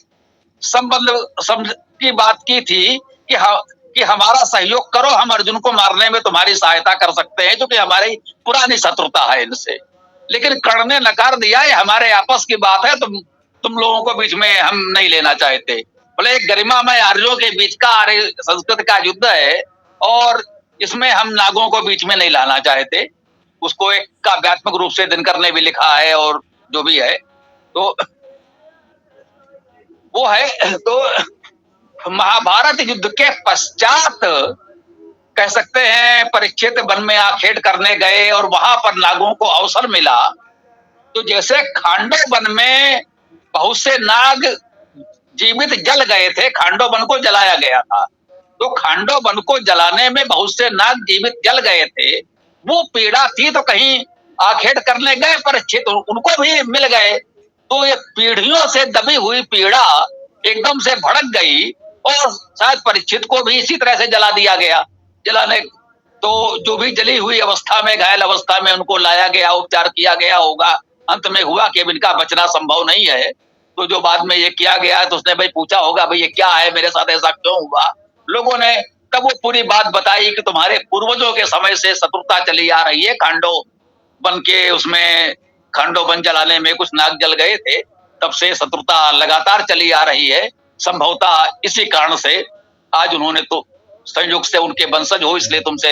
संबंध की बात की थी कि हमारा सहयोग करो, हम अर्जुन को मारने में तुम्हारी सहायता कर सकते हैं, क्योंकि हमारी पुरानी शत्रुता है इनसे। लेकिन कर्ण ने नकार दिया, ये हमारे आपस की बात है, तुम लोगों को बीच में हम नहीं लेना चाहते। बोले एक गरिमामय आर्यों के बीच का आर्य संस्कृत का युद्ध है और इसमें हम नागों को बीच में नहीं लाना चाहते। उसको एक काव्यात्मक रूप से दिनकर ने भी लिखा है और जो भी है तो वो है। तो महाभारत युद्ध के पश्चात कह सकते हैं परीक्षित वन में आखेट करने गए और वहां पर नागों को अवसर मिला। तो जैसे खांडो वन में बहुत से नाग जीवित जल गए थे, खांडो वन को जलाया गया था, तो खांडो वन को जलाने में बहुत से नाग जीवित जल गए थे। वो पीड़ा थी तो कहीं आखेट करने गए परीक्षित, उनको भी मिल गए। तो ये पीढ़ियों से दबी हुई पीड़ा एकदम से भड़क गई और शायद परीक्षित को भी इसी तरह से जला दिया गया। जलाने तो जो भी जली हुई अवस्था में, घायल अवस्था में उनको लाया गया, उपचार किया गया होगा। अंत में हुआ कि अब इनका बचना संभव नहीं है, तो जो बाद में ये किया गया तो उसने भाई पूछा होगा भाई ये क्या है, मेरे साथ ऐसा क्यों हुआ। लोगों ने तब वो पूरी बात बताई कि तुम्हारे पूर्वजों के समय से शत्रुता चली आ रही है, खांडो वन के उसमें खांडो वन जलाने में कुछ नाग जल गए थे, तब से शत्रुता लगातार चली आ रही है। संभवतः इसी कारण से आज उन्होंने तो संयोग से उनके वंशज हो इसलिए तुमसे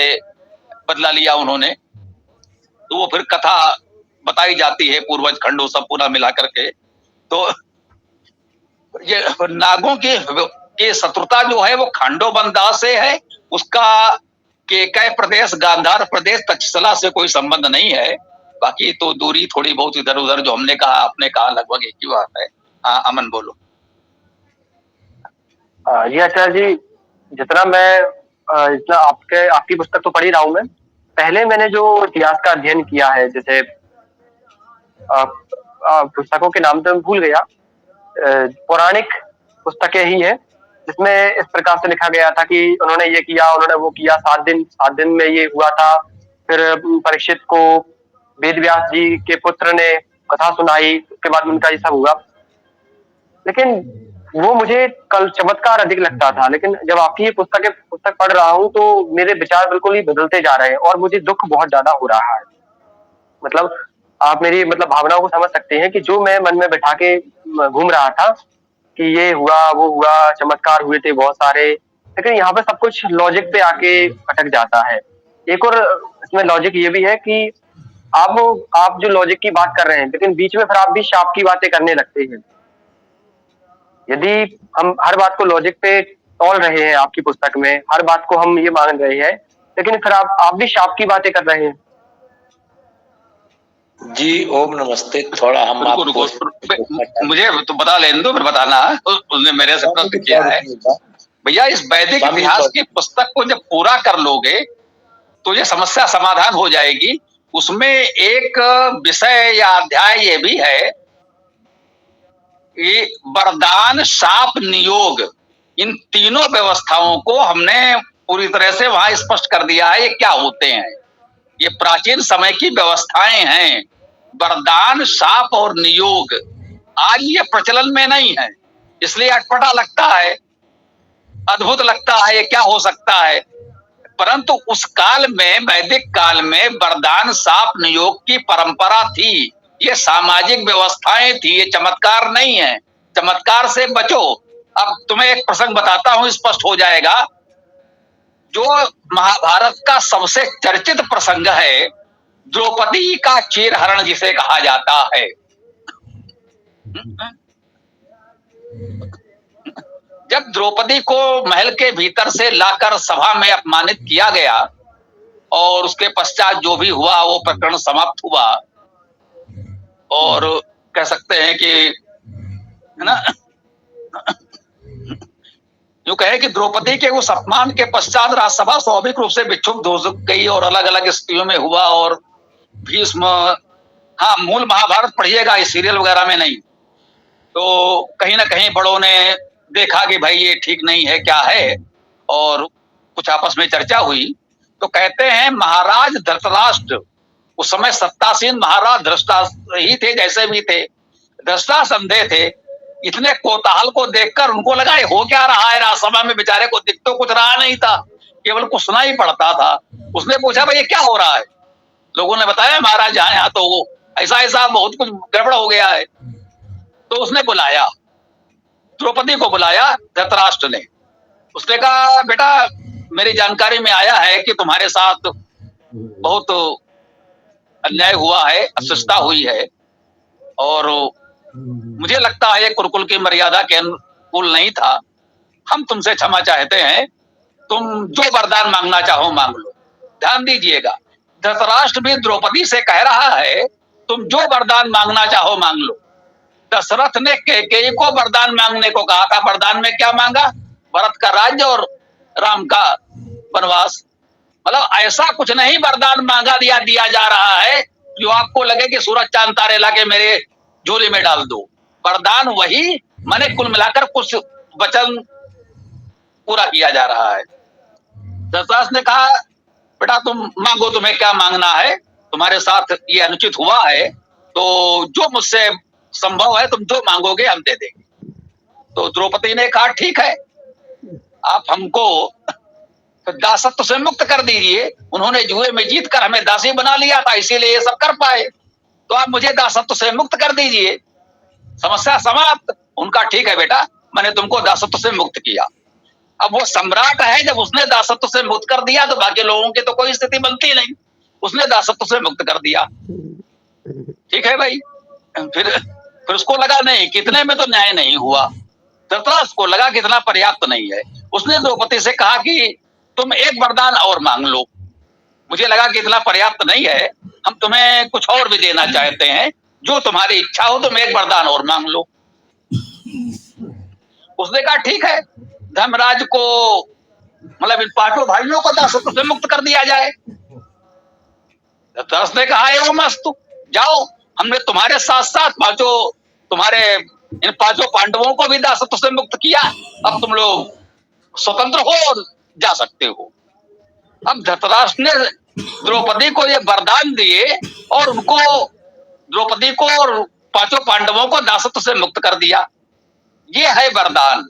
बदला लिया उन्होंने। तो वो फिर कथा बताई जाती है, पूर्वज खंडो सब पूरा मिला करके। तो ये नागों की शत्रुता जो है वो खांडो बंदा से है, उसका केकय प्रदेश, गांधार प्रदेश, तक्षशिला से कोई संबंध नहीं है। बाकी तो दूरी थोड़ी बहुत इधर उधर जो हमने कहा, आपने कहा, लगभग एक ही बात है। हाँ अमन बोलो। जी आचार्य जी, जितना मैं इतना आपकी पुस्तक तो पढ़ ही रहा हूँ मैं। पहले मैंने जो इतिहास का अध्ययन किया है, जैसे पुस्तकों के नाम तो मैं भूल गया, पौराणिक पुस्तकें ही है जिसमें इस प्रकार से लिखा गया था कि उन्होंने ये किया, उन्होंने वो किया, 7 दिन में ये हुआ था। फिर परीक्षित को वेद व्यास जी के पुत्र ने कथा सुनाई, उसके बाद उनका ये सब हुआ। लेकिन वो मुझे कल चमत्कार अधिक लगता था, लेकिन जब आपकी ये पुस्तक पढ़ रहा हूँ तो मेरे विचार बिल्कुल ही बदलते जा रहे हैं और मुझे दुःख बहुत ज़्यादा हो रहा है। मतलब आप मेरी मतलब भावनाओं को समझ सकते हैं कि जो मैं मन में बिठा के घूम रहा था कि ये हुआ, वो हुआ, चमत्कार हुए थे बहुत सारे, लेकिन यहाँ पे सब कुछ लॉजिक पे आके अटक जाता है। एक और इसमें लॉजिक ये भी है कि आप जो लॉजिक की बात कर रहे हैं, लेकिन बीच में फिर आप भी शाप की बातें करने लगते हैं। यदि हम हर बात को लॉजिक पे तौल रहे हैं आपकी पुस्तक में, हर बात को हम ये मान रहे हैं, लेकिन फिर आप भी शाप की बातें कर रहे हैं। जी ओम नमस्ते। थोड़ा हम रुको आपको मुझे तो बता लेने दो, फिर बताना। उसने मेरे से प्रश्न किया है भैया, इस वैदिक इतिहास की पुस्तक को जब पूरा कर लोगे तो ये समस्या समाधान हो जाएगी। उसमें एक विषय या अध्याय ये भी है कि वरदान, शाप, नियोग, इन तीनों व्यवस्थाओं को हमने पूरी तरह से वहां स्पष्ट कर दिया है। ये क्या होते हैं? ये प्राचीन समय की व्यवस्थाएं हैं। वरदान, शाप और नियोग आज ये प्रचलन में नहीं है, इसलिए अटपटा लगता है, अद्भुत लगता है, ये क्या हो सकता है। परंतु उस काल में, वैदिक काल में वरदान, शाप, नियोग की परंपरा थी। ये सामाजिक व्यवस्थाएं थी, ये चमत्कार नहीं है। चमत्कार से बचो। अब तुम्हें एक प्रसंग बताता हूं, स्पष्ट हो जाएगा। जो महाभारत का सबसे चर्चित प्रसंग है, द्रौपदी का चीरहरण जिसे कहा जाता है। जब द्रौपदी को महल के भीतर से लाकर सभा में अपमानित किया गया और उसके पश्चात जो भी हुआ वो प्रकरण समाप्त हुआ, और कह सकते हैं कि, है ना, यूं कहे कि द्रौपदी के उस अपमान के पश्चात राजसभा स्वाभाविक रूप से विक्षुब्ध हो गई और अलग अलग स्थितियों में हुआ। और भीष्म, हाँ, मूल महाभारत पढ़िएगा, इस सीरियल वगैरह में नहीं। तो कहीं ना कहीं बड़ों ने देखा कि भाई ये ठीक नहीं है, क्या है, और कुछ आपस में चर्चा हुई। तो कहते हैं महाराज धृतराष्ट्र, उस समय सत्तासीन महाराज धृतराष्ट्र ही थे, जैसे भी थे, धृतराष्ट्र अंधे थे। इतने कोताहल को देखकर उनको लगा ये हो क्या रहा है राजसभा में। बेचारे को दिख तो कुछ रहा नहीं था, केवल कुछ सुना ही पड़ता था। उसने पूछा भाई ये क्या हो रहा है। लोगों ने बताया महाराज यहाँ तो ऐसा ऐसा बहुत कुछ गड़बड़ हो गया है। तो उसने बुलाया, द्रौपदी को बुलाया धृतराष्ट्र ने। उसने कहा बेटा, मेरी जानकारी में आया है कि तुम्हारे साथ बहुत अन्याय हुआ है, अशिष्टता हुई है, और मुझे लगता है कुरुकुल की मर्यादा के अनुकूल नहीं था। हम तुमसे क्षमा चाहते हैं, तुम जो वरदान मांगना चाहो मांग लो। ध्यान दीजिएगा, धृतराष्ट्र भी द्रौपदी से कह रहा है तुम जो वरदान मांगना चाहो मांग लो। दशरथ ने कैकेयी को वरदान मांगने को कहा था। वरदान में क्या मांगा? भरत का राज्य और राम का वनवास। मतलब ऐसा कुछ नहीं वरदान मांगा दिया जा रहा है जो आपको लगे कि सूरज चांद तारे लाके मेरे झोली में डाल दो। वरदान वही, माने कुल मिलाकर कुछ वचन पूरा किया जा रहा है। दशरथ ने कहा बेटा तुम मांगो, तुम्हें क्या मांगना है, तुम्हारे साथ ये अनुचित हुआ है, तो जो मुझसे संभव है तुम जो मांगोगे हम दे देंगे। तो द्रौपदी ने कहा ठीक है, आप हमको दासत्व से मुक्त कर दीजिए। उन्होंने जुए में जीत कर हमें दासी बना लिया था, इसीलिए ये सब कर पाए। तो आप मुझे दासत्व से मुक्त कर दीजिए, समस्या समाप्त। उनका ठीक है बेटा, मैंने तुमको दासत्व से मुक्त किया। अब वो सम्राट है, जब उसने दासत्व से मुक्त कर दिया तो बाकी लोगों की तो कोई स्थिति बनती नहीं। उसने दासत्व से मुक्त कर दिया, ठीक है भाई। फिर उसको लगा नहीं, कितने में तो न्याय नहीं हुआ। धृतराष्ट्र को लगा कितना पर्याप्त नहीं है। उसने द्रौपदी से कहा कि तुम एक वरदान और मांग लो। मुझे लगा कि इतना पर्याप्त नहीं है, हम तुम्हें कुछ और भी देना चाहते हैं, जो तुम्हारी इच्छा हो तुम एक वरदान और मांग लो। उसने कहा ठीक है, धर्मराज को, मतलब इन पांचों भाइयों को दासत्व से मुक्त कर दिया जाए। धृतराष्ट्र ने कहा एवं मस्तु, जाओ, हमने तुम्हारे साथ साथ तुम्हारे इन पांचों पांडवों को भी दासत्व से मुक्त किया। अब तुम लोग स्वतंत्र हो और जा सकते हो। अब धृतराष्ट्र ने द्रौपदी को ये वरदान दिए और उनको, द्रौपदी को और पांचों पांडवों को दासत्व से मुक्त कर दिया। ये है वरदान।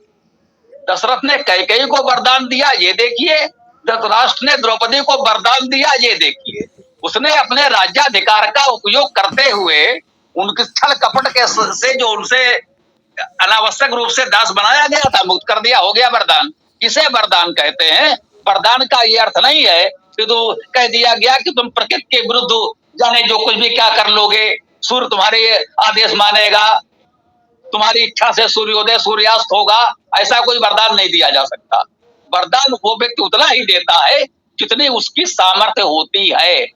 दशरथ ने कैकेयी को वरदान दिया, ये देखिए। धृतराष्ट्र ने द्रौपदी को वरदान दिया, ये देखिए। उसने अपने राज्याधिकार का उपयोग करते हुए उनके छल कपट के से जो उनसे अनावश्यक रूप से दास बनाया गया था, मुक्त कर दिया, हो गया वरदान। इसे वरदान कहते हैं। वरदान का ये अर्थ नहीं है कि तो कह दिया गया कि तुम प्रकृति के विरुद्ध जाने जो कुछ भी क्या कर लोगे, सूर्य तुम्हारे आदेश मानेगा, तुम्हारी इच्छा से सूर्योदय सूर्यास्त होगा, ऐसा कोई वरदान नहीं दिया जा सकता। वरदान वो व्यक्ति उतना ही देता है जितनी उसकी सामर्थ्य होती है।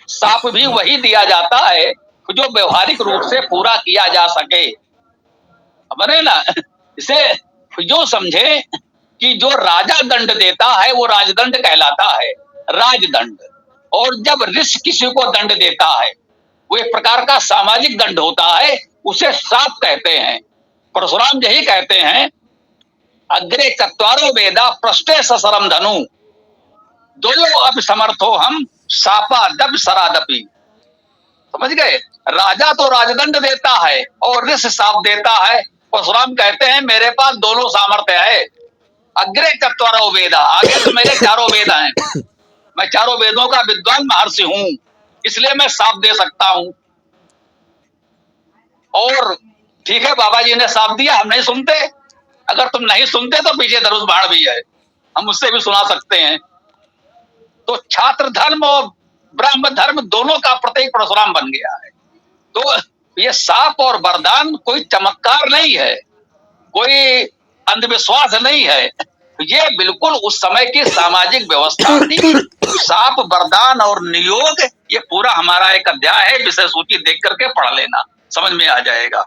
साप भी वही दिया जाता है जो व्यवहारिक रूप से पूरा किया जा सके, बने ना। इसे जो समझे कि जो राजा दंड देता है वो राजदंड कहलाता है, राजदंड। और जब ऋषि किसी को दंड देता है वो एक प्रकार का सामाजिक दंड होता है, उसे श्राप कहते हैं। परशुराम यही कहते हैं, अग्रे चत्वारो वेदा पृष्ठे ससरम धनु दो अब समर्थो हम शापादप सरादपि। समझ गए? राजा तो राजदंड देता है और ऋषि शाप देता है। परशुराम कहते हैं मेरे पास दोनों सामर्थ्य है। अग्रे चत्वारो वेदा, आगे तो मेरे चारों वेद हैं, मैं चारों वेदों का विद्वान महर्षि हूं, इसलिए मैं शाप दे सकता हूं। और ठीक है, बाबा जी ने शाप दिया, हम नहीं सुनते। अगर तुम नहीं सुनते तो पीछे धनुष बाण भी है, हम उससे भी सुना सकते हैं। तो छात्र धर्म और ब्रह्म धर्म दोनों का प्रतीक परशुराम बन गया है। तो ये शाप और वरदान कोई चमत्कार नहीं है, कोई अंधविश्वास नहीं है, ये बिल्कुल उस समय की सामाजिक व्यवस्था थी। शाप, वरदान और नियोग, ये पूरा हमारा एक अध्याय है, विषय सूची देख करके पढ़ लेना, समझ में आ जाएगा।